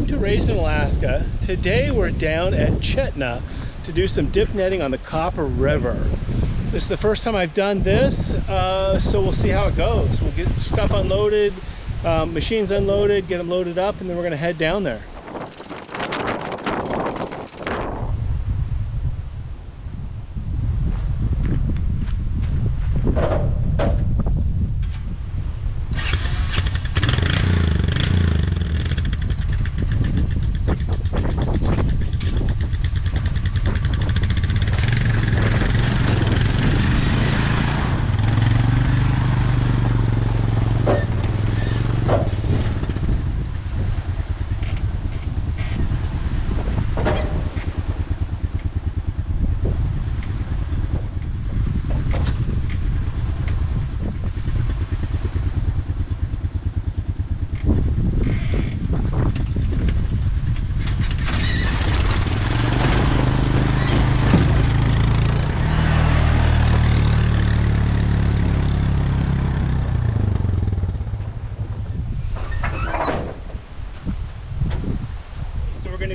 Welcome to Raisin, Alaska. Today we're down at Chetna to do some dip netting on the Copper River. This is the first time I've done this, so we'll see how it goes. We'll get stuff unloaded, machines unloaded, get them loaded up, and then we're gonna head down there.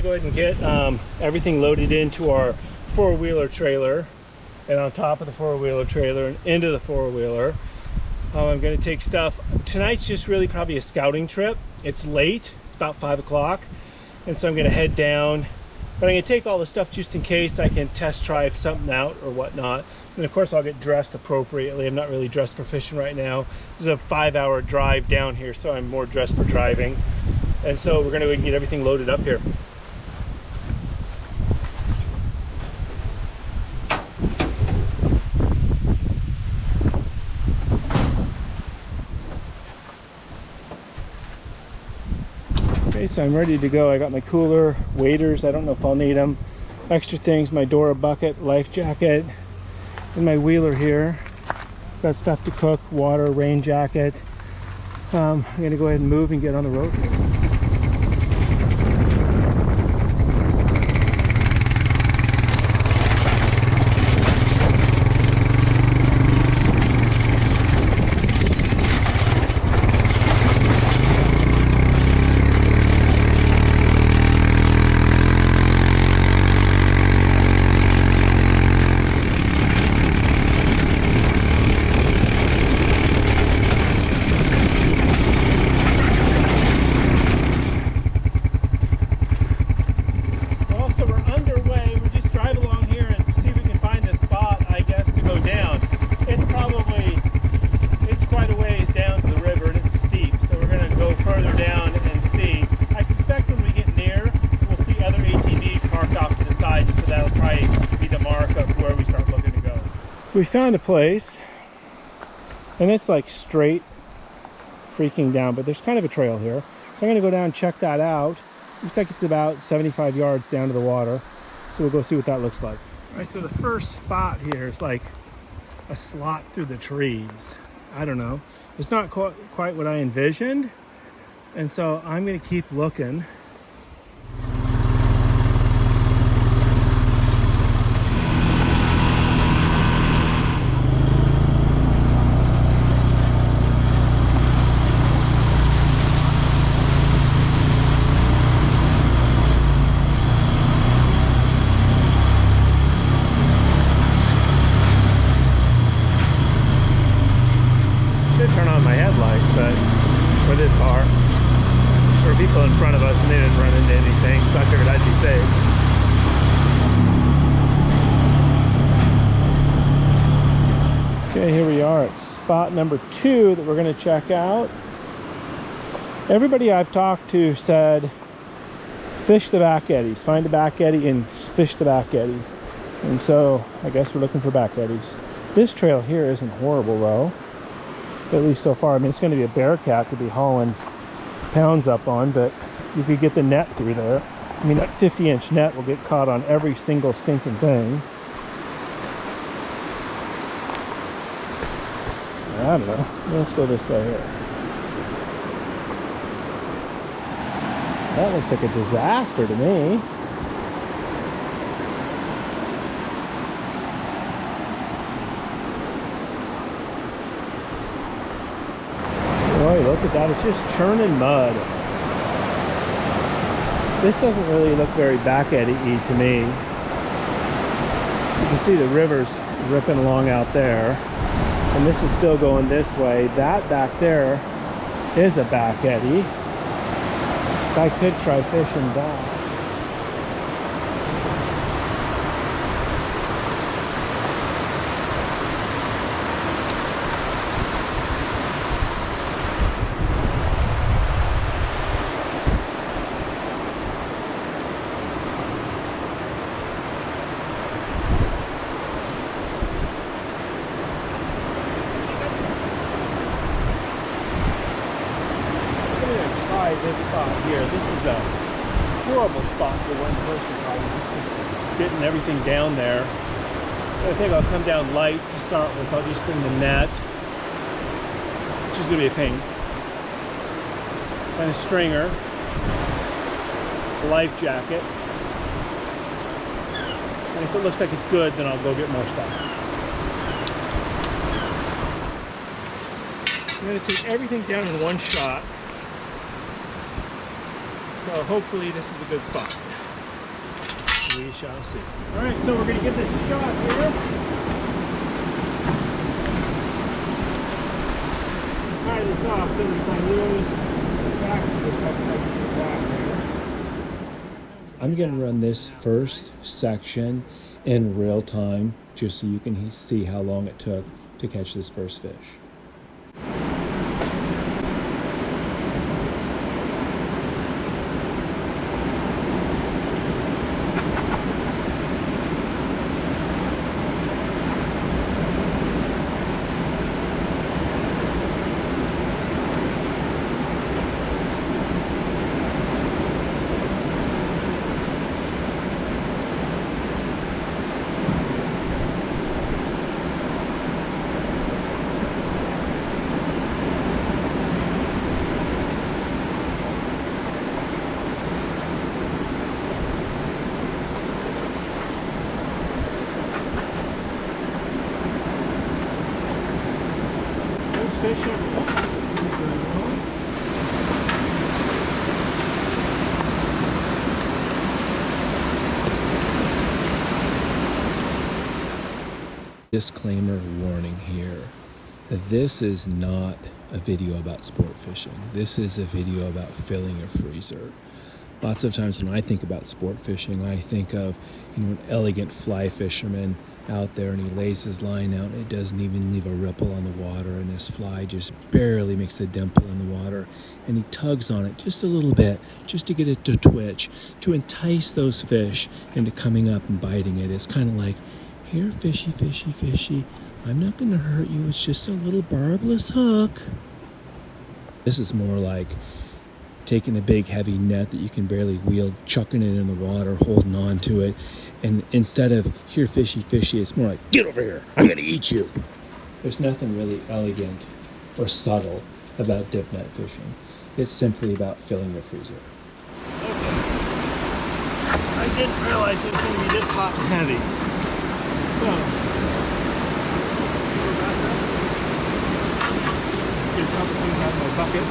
Go ahead and get everything loaded into our four-wheeler trailer, and on top of the four-wheeler trailer and into the four-wheeler. I'm going to take stuff. Tonight's just really probably a scouting trip. It's late, it's about 5 o'clock, and so I'm going to head down, but I'm going to take all the stuff just in case I can test drive something out or whatnot. And of course I'll get dressed appropriately. I'm not really dressed for fishing right now. This is a 5-hour drive down here, so I'm more dressed for driving, and so we're going to get everything loaded up here. So I'm ready to go. I got my cooler, waders, I don't know if I'll need them, extra things, my Dora bucket, life jacket, and my wheeler here. Got stuff to cook, water, rain jacket. I'm gonna go ahead and move and get on the road. So we found a place, and it's like straight freaking down, but there's kind of a trail here. So I'm gonna go down and check that out. Looks like it's about 75 yards down to the water. So we'll go see what that looks like. All right, so the first spot here is like a slot through the trees. I don't know. It's not quite what I envisioned. And so I'm gonna keep looking. Turn on my headlights, but for this car, there were people in front of us and they didn't run into anything, so I figured I'd be safe. Okay, here we are at spot number 2 that we're going to check out. Everybody I've talked to said fish the back eddies, find the back eddy and fish the back eddy, and so I guess we're looking for back eddies. This trail here isn't horrible though, at least so far. I mean, it's going to be a bearcat to be hauling pounds up on, but you could get the net through there. I mean, that 50-inch net will get caught on every single stinking thing. I don't know. Let's go this way here. That looks like a disaster to me. Boy, look at that. It's just churning mud. This doesn't really look very back eddy-y to me. You can see the river's ripping along out there, and this is still going this way. That back there is a back eddy. I could try fishing that. This spot here. This is a horrible spot for one person probably, just getting everything down there. I think I'll come down light to start with. I'll just bring the net, which is going to be a pain, and a stringer, a life jacket, and if it looks like it's good, then I'll go get more stuff. I'm going to take everything down in one shot. So hopefully this is a good spot. We shall see. All right, so we're going to give this a shot here. Tie this off so that if I lose back to this, I can get back here. I'm going to run this first section in real time just so you can see how long it took to catch this first fish. Disclaimer warning here. This is not a video about sport fishing. This is a video about filling your freezer. Lots of times when I think about sport fishing, I think of, an elegant fly fisherman out there, and he lays his line out and it doesn't even leave a ripple on the water, and his fly just barely makes a dimple in the water, and he tugs on it just a little bit just to get it to twitch, to entice those fish into coming up and biting it. It's kind of like, here, fishy, fishy, fishy, I'm not going to hurt you, it's just a little barbless hook. This is more like taking a big heavy net that you can barely wield, chucking it in the water, holding on to it, and instead of, here, fishy, fishy, it's more like, get over here, I'm going to eat you. There's nothing really elegant or subtle about dip net fishing. It's simply about filling your freezer. Okay. I didn't realize it was going to be this hot and heavy. So, get a couple things out of my bucket.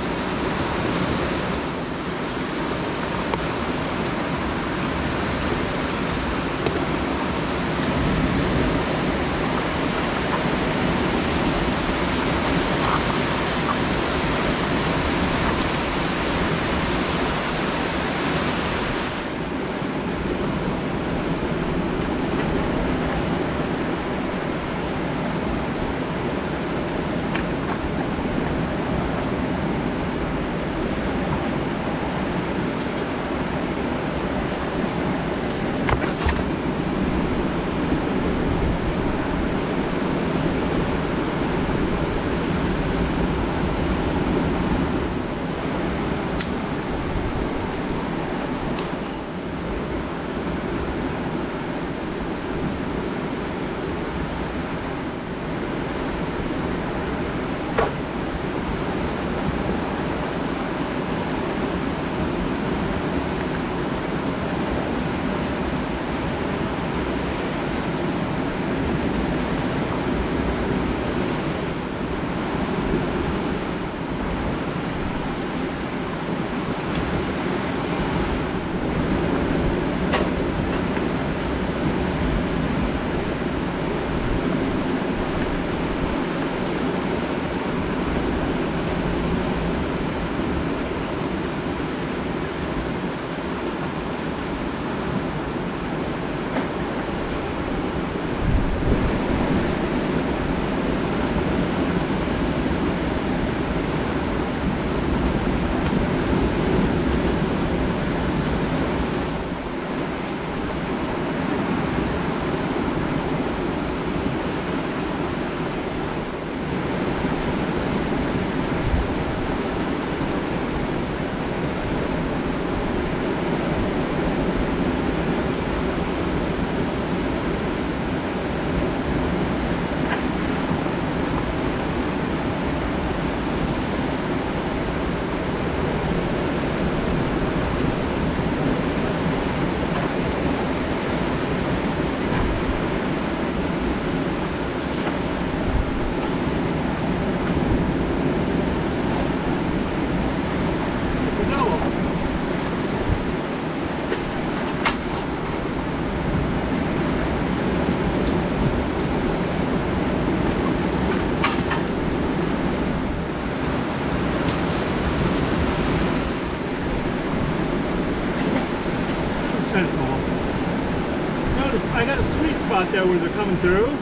I got a sweet spot there where they're coming through.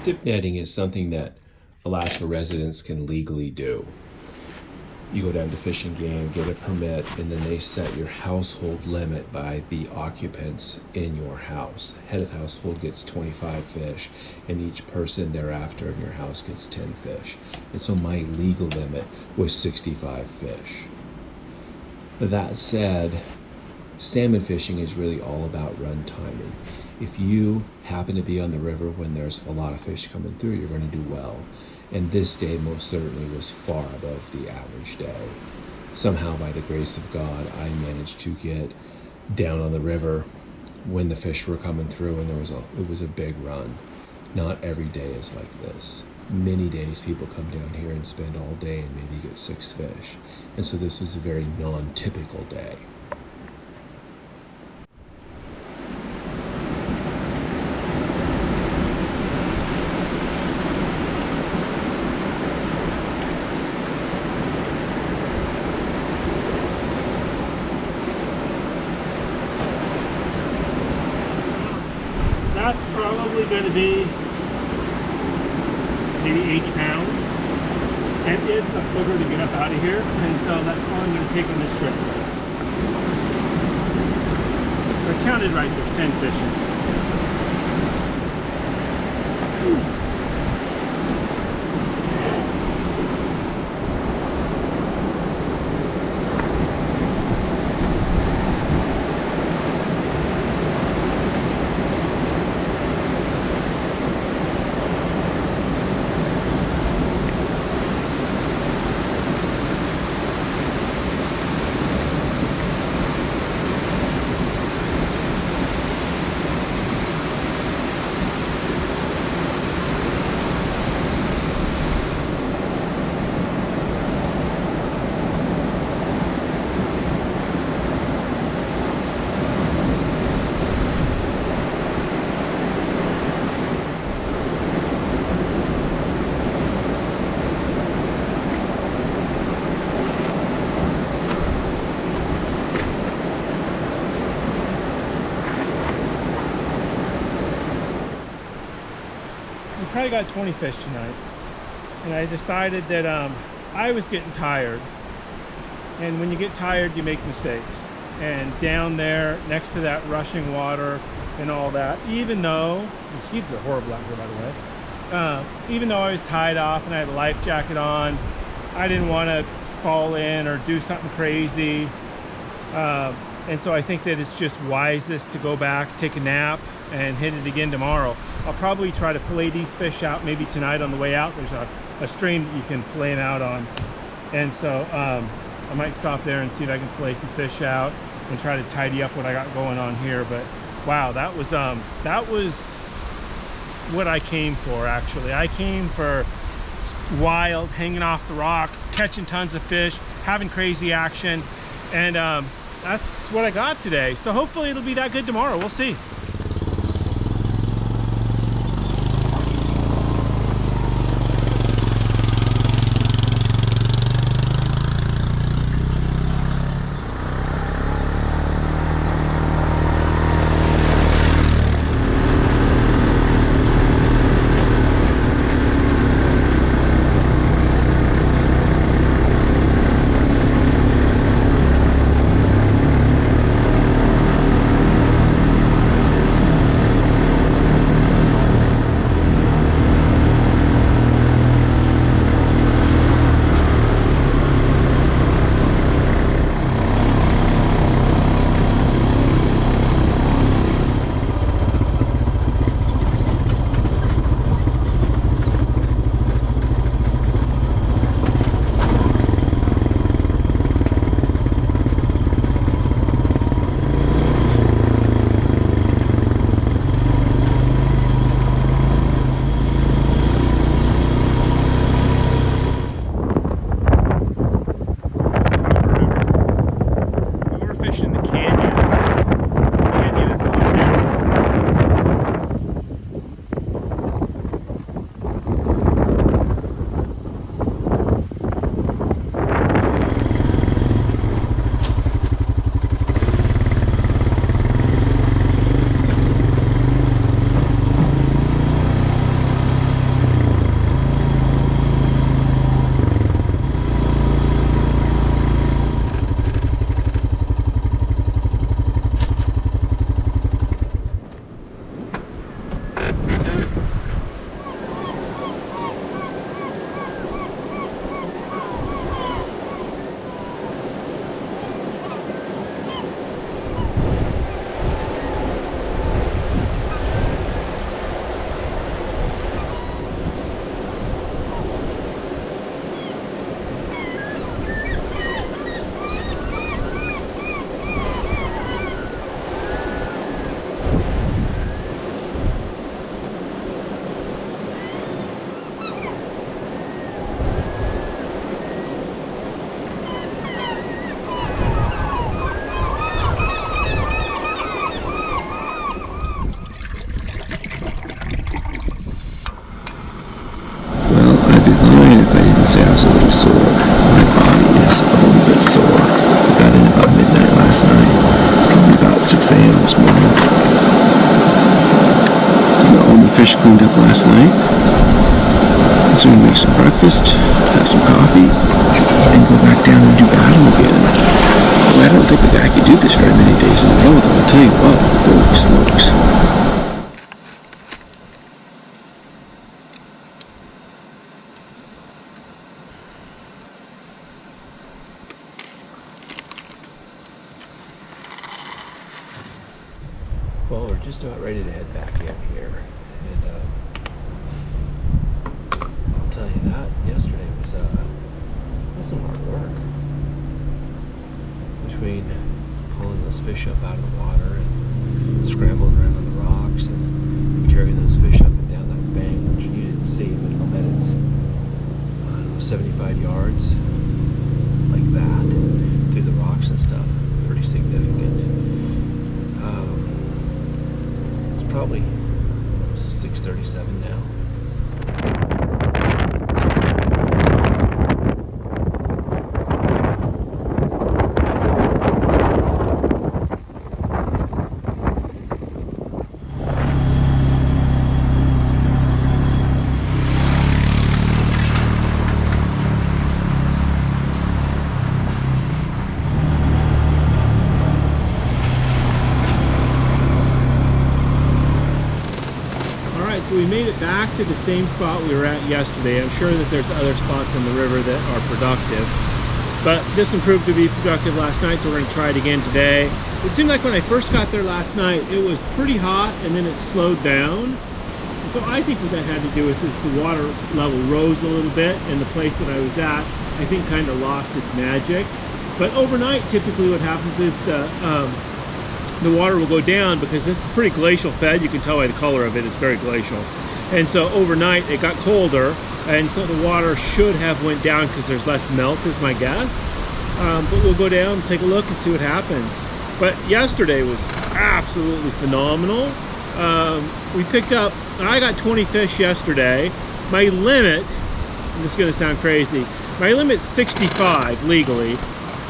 Dip netting is something that Alaska residents can legally do. You go down to Fish and Game, get a permit, and then they set your household limit by the occupants in your house. Head of household gets 25 fish, and each person thereafter in your house gets 10 fish. And so my legal limit was 65 fish. That said, salmon fishing is really all about run timing. If you happen to be on the river when there's a lot of fish coming through, you're going to do well. And this day most certainly was far above the average day. Somehow, by the grace of God, I managed to get down on the river when the fish were coming through, and it was a big run. Not every day is like this. Many days people come down here and spend all day and maybe get 6 fish. And so this was a very non-typical day. That's probably going to be maybe 80 pounds. And it's a booger to get up out of here. And so that's all I'm going to take on this trip. I counted right, there's 10 fish. Probably got 20 fish tonight, and I decided that I was getting tired, and when you get tired you make mistakes. And down there next to that rushing water and all that, even though the skeets are horrible out here, by the way, even though I was tied off and I had a life jacket on, I didn't want to fall in or do something crazy, and so I think that it's just wisest to go back, take a nap, and hit it again tomorrow. I'll probably try to fillet these fish out maybe tonight on the way out. There's a stream that you can fillet them out on, and so I might stop there and see if I can fillet some fish out and try to tidy up what I got going on here. But wow, that was what I came for. Actually, I came for wild, hanging off the rocks, catching tons of fish, having crazy action, and that's what I got today. So hopefully it'll be that good tomorrow. We'll see. last night. So we make some breakfast, have some coffee, and go back down and do battle again. Well, I don't think the guy could do this very many days in a row, though. I'll tell you what, holy smokes. Well, we're just about ready to head back in here, and I'll tell you that yesterday was some hard work. Between pulling those fish up out of the water and scrambling around on the rocks and carrying those fish up and down that bank, which you didn't see, but I'll bet it's 75 yards like that through the rocks and stuff. Pretty significant. Probably 6:37 now. So we made it back to the same spot we were at yesterday. I'm sure that there's other spots in the river that are productive, but this one proved to be productive last night, so we're going to try it again today. It seemed like when I first got there last night, it was pretty hot and then it slowed down. And so I think what that had to do with is the water level rose a little bit, and the place that I was at, I think, kind of lost its magic. But overnight, typically what happens is the water will go down, because this is pretty glacial fed. You can tell by the color of it, it's very glacial. And so overnight it got colder, and so the water should have went down because there's less melt, is my guess. But we'll go down and take a look and see what happens. But yesterday was absolutely phenomenal. We picked up, I got 20 fish yesterday. My limit, and this is going to sound crazy, my limit's 65 legally.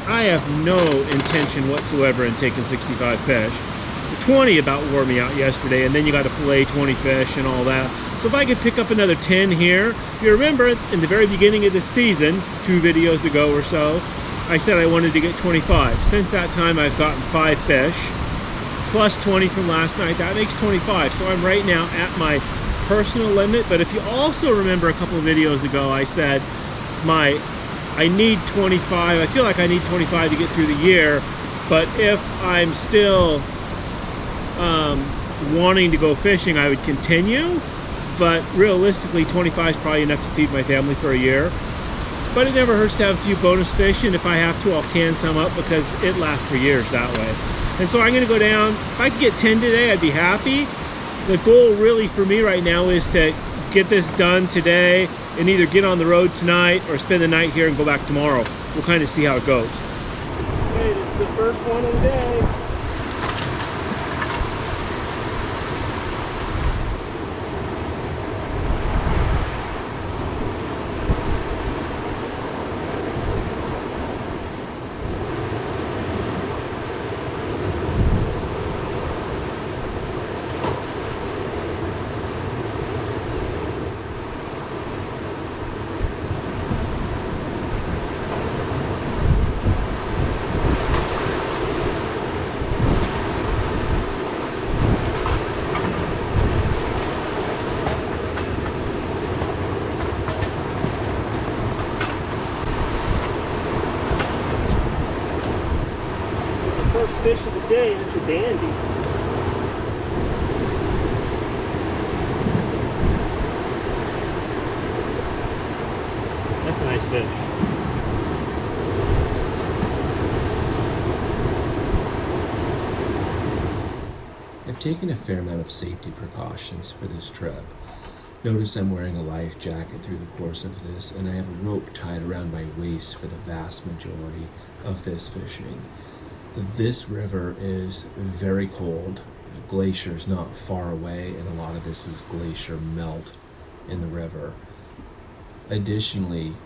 I have no intention whatsoever in taking 65 fish. The 20 about wore me out yesterday, and then you got to fillet 20 fish and all that. So if I could pick up another 10 here, you remember in the very beginning of this season, 2 videos ago or so, I said I wanted to get 25. Since that time I've gotten 5 fish, plus 20 from last night. That makes 25. So I'm right now at my personal limit. But if you also remember a couple of videos ago, I said I need 25. I feel like I need 25 to get through the year, but if I'm still wanting to go fishing, I would continue. But realistically, 25 is probably enough to feed my family for a year. But it never hurts to have a few bonus fish, and if I have to, I'll can some up, because it lasts for years that way. And so I'm going to go down. If I could get 10 today, I'd be happy. The goal really for me right now is to get this done today and either get on the road tonight or spend the night here and go back tomorrow. We'll kind of see how it goes. Okay, this is the first one of the day. Fish of the day, and it's a dandy. That's a nice fish. I've taken a fair amount of safety precautions for this trip. Notice I'm wearing a life jacket through the course of this, and I have a rope tied around my waist for the vast majority of this fishing. This river is very cold. The glacier is not far away, and a lot of this is glacier melt in the river. Additionally,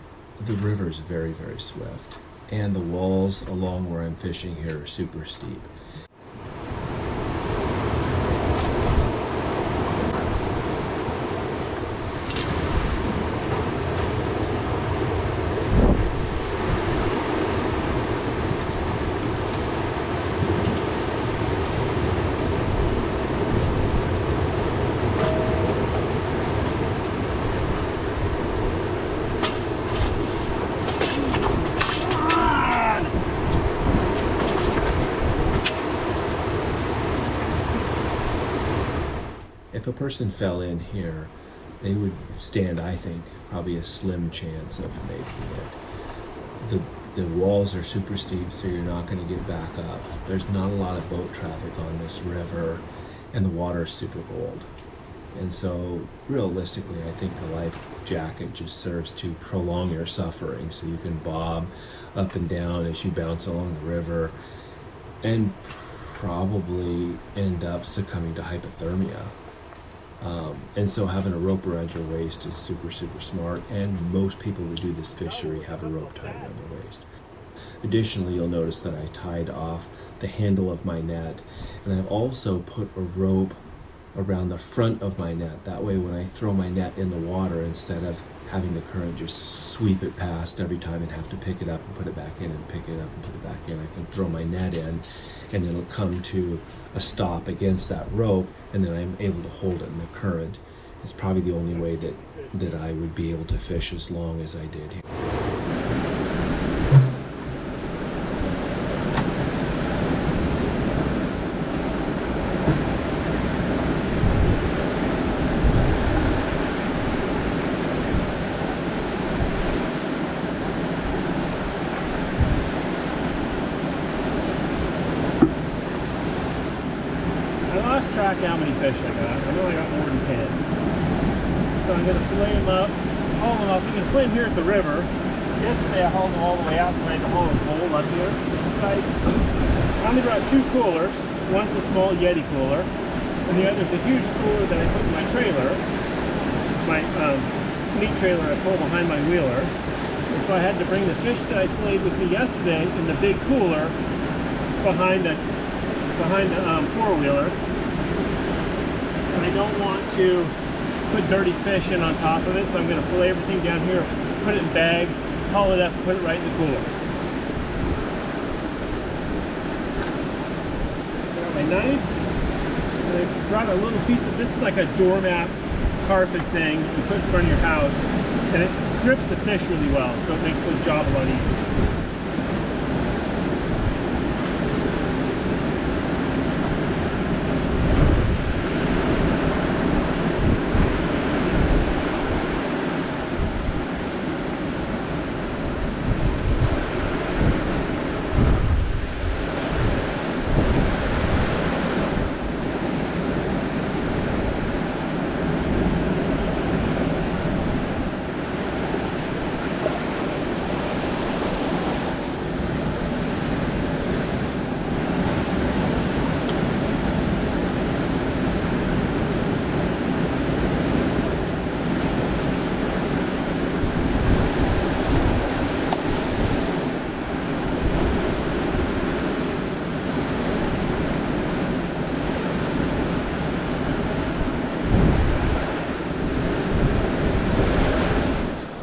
the river is very, very swift, and the walls along where I'm fishing here are super steep. if a person fell in here, they would stand, I think, probably a slim chance of making it. The walls are super steep, so you're not going to get back up. There's not a lot of boat traffic on this river, and the water is super cold. And so, realistically, I think the life jacket just serves to prolong your suffering, so you can bob up and down as you bounce along the river, and probably end up succumbing to hypothermia. And so having a rope around your waist is super, super smart, and most people that do this fishery have a rope tied around their waist. Additionally, you'll notice that I tied off the handle of my net, and I've also put a rope around the front of my net. That way when I throw my net in the water, instead of having the current just sweep it past every time and have to pick it up and put it back in and pick it up and put it back in, I can throw my net in and it'll come to a stop against that rope, and then I'm able to hold it in the current. It's probably the only way that I would be able to fish as long as I did here. I lost track how many fish I got. I know I got more than 10. So I'm going to fillet them up, haul them up. You can fillet them here at the river. Yesterday I hauled them all the way out, and I had to haul a pole up here. I only brought 2 coolers. One's a small Yeti cooler, and the other's a huge cooler that I put in my trailer. My meat trailer I pull behind my wheeler. And so I had to bring the fish that I filleted with me yesterday in the big cooler behind the four-wheeler. And I don't want to put dirty fish in on top of it, so I'm going to fillet everything down here, put it in bags, haul it up, and put it right in the cooler. Got my knife, and I brought a little piece of, this is like a doormat carpet thing you put in front of your house, and it grips the fish really well, so it makes the job a lot easier.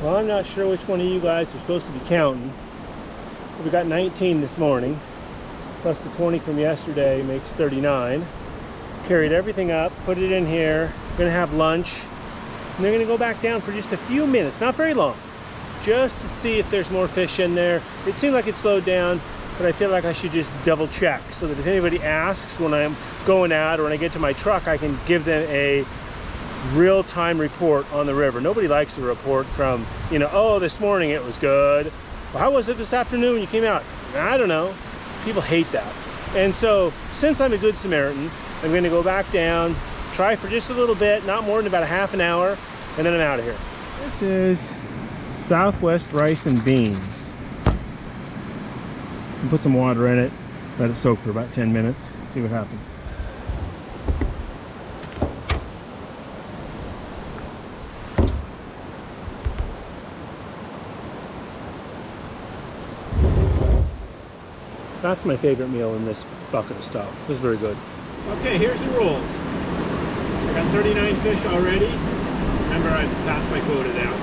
Well, I'm not sure which one of you guys are supposed to be counting. We got 19 this morning, plus the 20 from yesterday makes 39. Carried everything up, put it in here. We're gonna have lunch, and they're gonna go back down for just a few minutes, not very long, just to see if there's more fish in there. It seemed like it slowed down, but I feel like I should just double check so that if anybody asks when I'm going out or when I get to my truck, I can give them a real-time report on the river. Nobody likes to report from, you know, oh, this morning it was good. Well, how was it this afternoon when you came out? I don't know. People hate that. And so, since I'm a good Samaritan, I'm going to go back down, try for just a little bit, not more than about a half an hour, and then I'm out of here. This is Southwest rice and beans. And put some water in it, let it soak for about 10 minutes, see what happens. That's my favorite meal in this bucket of stuff. This is very good. Okay, here's the rules. I got 39 fish already. Remember, I passed my quota now.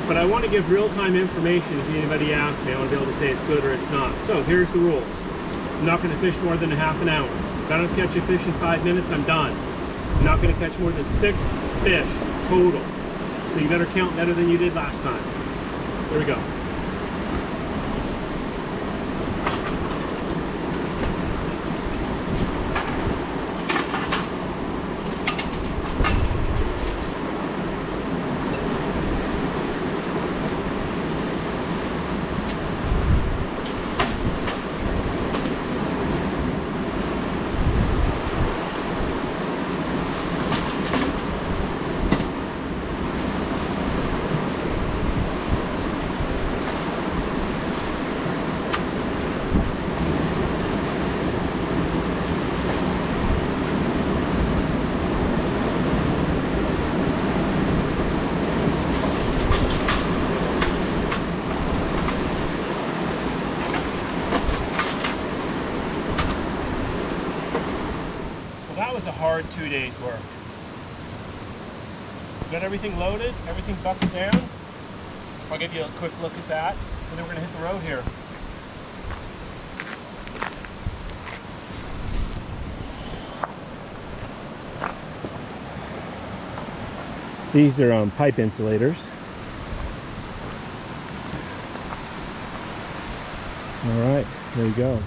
But I want to give real-time information if anybody asks me. I want to be able to say it's good or it's not. So here's the rules. I'm not going to fish more than a half an hour. If I don't catch a fish in 5 minutes, I'm done. I'm not going to catch more than 6 fish total. So you better count better than you did last time. Here we go. hard 2 days work. Got everything loaded, everything buckled down. I'll give you a quick look at that, and then we're gonna hit the road here. These are pipe insulators. All right, there you go.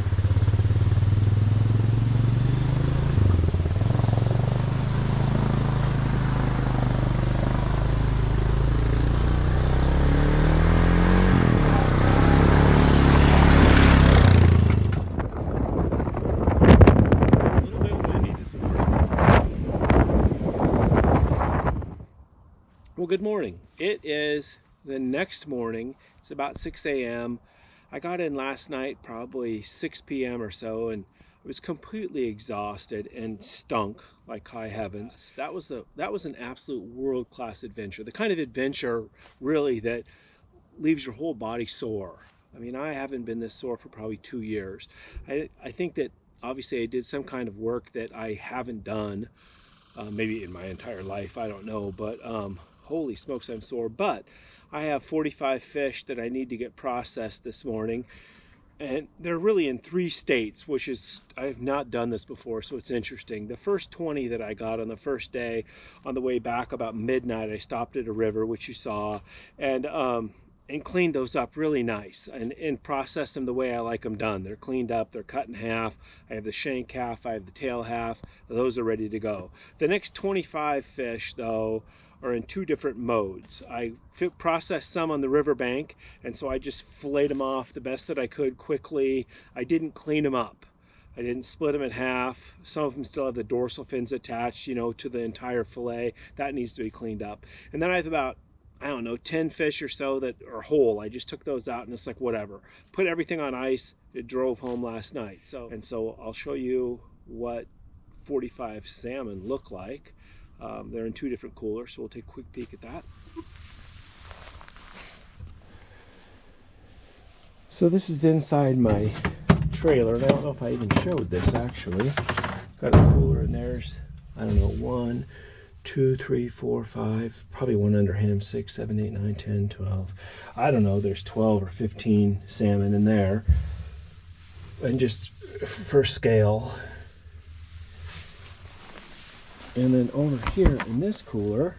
Well, good morning. It is the next morning. It's about 6 a.m. I got in last night, probably 6 p.m. or so, and I was completely exhausted and stunk like high heavens. That was an absolute world-class adventure. The kind of adventure, really, that leaves your whole body sore. I mean, I haven't been this sore for probably 2 years. I think that obviously I did some kind of work that I haven't done, maybe in my entire life, I don't know, but holy smokes, I'm sore. But I have 45 fish that I need to get processed this morning, and they're really in 3 states, which is, I have not done this before, so it's interesting. The first 20 that I got on the first day, on the way back about midnight, I stopped at a river, which you saw, and cleaned those up really nice and processed them the way I like them done. They're cleaned up, they're cut in half. I have the shank half, I have the tail half. Those are ready to go. The next 25 fish, though, are in 2 different modes. I processed some on the riverbank, and so I just filleted them off the best that I could quickly. I didn't clean them up. I didn't split them in half. Some of them still have the dorsal fins attached, you know, to the entire fillet. That needs to be cleaned up. And then I have about, I don't know, 10 fish or so that are whole. I just took those out, and it's like, whatever. Put everything on ice. It drove home last night. So I'll show you what 45 salmon look like. They're in 2 different coolers, so we'll take a quick peek at that. So this is inside my trailer, and I don't know if I even showed this actually. Got a cooler, and there's, I don't know, 1, 2, 3, 4, 5, probably one under him, 6, 7, 8, 9, 10, 12. I don't know, there's 12 or 15 salmon in there. And just for scale. And then over here in this cooler,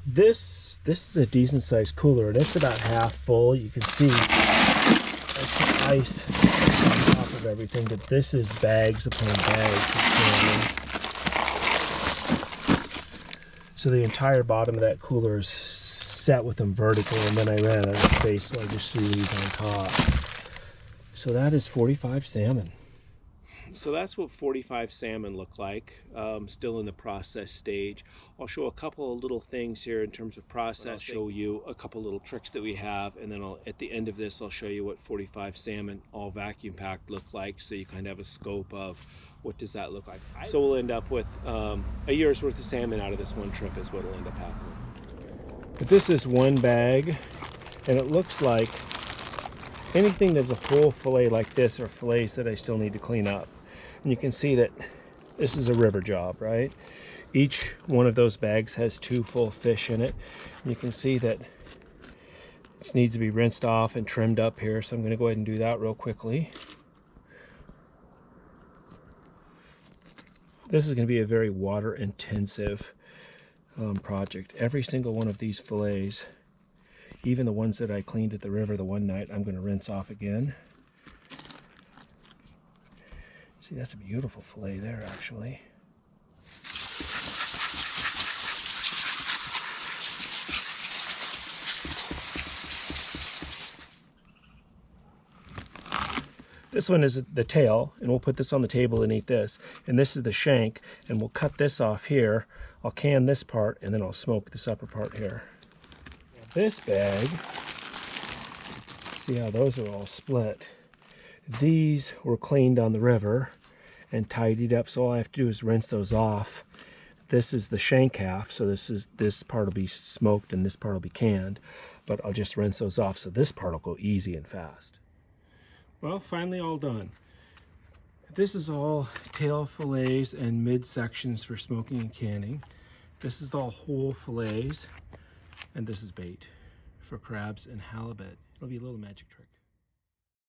this is a decent sized cooler, and it's about half full. You can see there's some ice on top of everything, but this is bags upon bags of salmon. So the entire bottom of that cooler is set with them vertical, and then I ran out of space, so I just threw these on top. So that is 45 salmon. So that's what 45 salmon look like, still in the process stage. I'll show a couple of little things here in terms of process, show you a couple little tricks that we have, and then at the end of this I'll show you what 45 salmon all vacuum packed look like, so you kind of have a scope of what does that look like. So we'll end up with a year's worth of salmon out of this one trip is what will end up happening. But this is one bag, and it looks like anything that's a full fillet like this are fillets that I still need to clean up. And you can see that this is a river job, right? Each one of those bags has 2 full fish in it. And you can see that this needs to be rinsed off and trimmed up here, so I'm going to go ahead and do that real quickly. This is going to be a very water intensive project. Every single one of these fillets, even the ones that I cleaned at the river the one night, I'm going to rinse off again. See, that's a beautiful fillet there, actually. This one is the tail, and we'll put this on the table and eat this. And this is the shank, and we'll cut this off here. I'll can this part, and then I'll smoke this upper part here. This bag, see how those are all split. These were cleaned on the river and tidied up, so all I have to do is rinse those off. This is the shank half, so this part will be smoked and this part will be canned, but I'll just rinse those off, so this part will go easy and fast. Well, finally all done. This is all tail fillets and mid sections for smoking and canning. This is all whole fillets, and this is bait for crabs and halibut. It'll be a little magic trick.